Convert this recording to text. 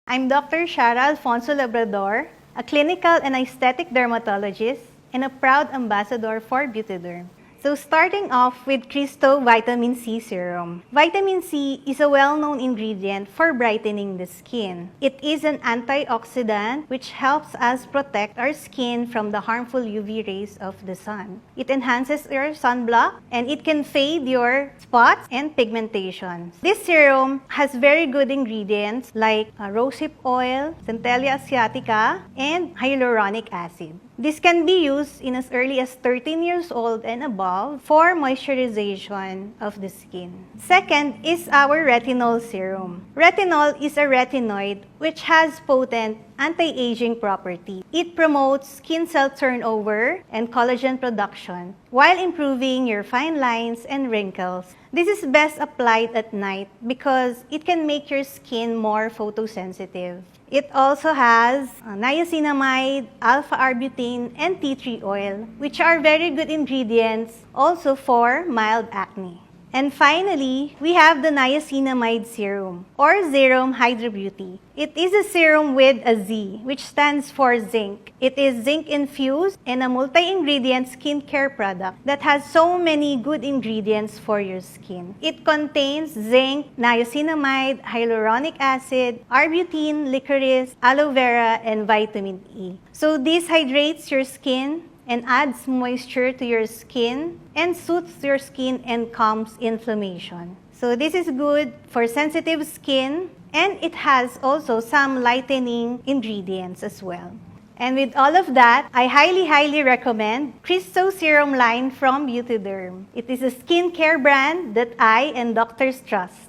I'm Dr. 𝒎𝒓𝒏𝒊𝒏𝒈, a clinical and aesthetic dermatologist and a proud ambassador for Beautederm. So starting off with Cristaux Vitamin C Serum. Vitamin C is a well-known ingredient for brightening the skin. It is an antioxidant which helps us protect our skin from the harmful UV rays of the sun. It enhances your sunblock and it can fade your spots and pigmentation. This serum has very good ingredients like rosehip oil, Centella asiatica, and hyaluronic acid. This can be used in as early as 13 years old and above for moisturization of the skin. Second is our retinol serum. Retinol is a retinoid which has potent anti-aging property. It promotes skin cell turnover and collagen production while improving your fine lines and wrinkles. This is best applied at night because it can make your skin more photosensitive. It also has niacinamide, alpha-arbutin, and tea tree oil, which are very good ingredients also for mild acne. And finally, we have the niacinamide serum or Serum Hydra Beauty. It is a serum with a Z, which stands for zinc. It is zinc infused and a multi-ingredient skincare product that has so many good ingredients for your skin. It contains zinc, niacinamide, hyaluronic acid, arbutin, licorice, aloe vera, and vitamin E. So this hydrates your skin and adds moisture to your skin and soothes your skin and calms inflammation. So this is good for sensitive skin and it has also some lightening ingredients as well. And with all of that, I highly recommend Cristaux Serum line from Beautederm. It is a skincare brand that I and doctors trust.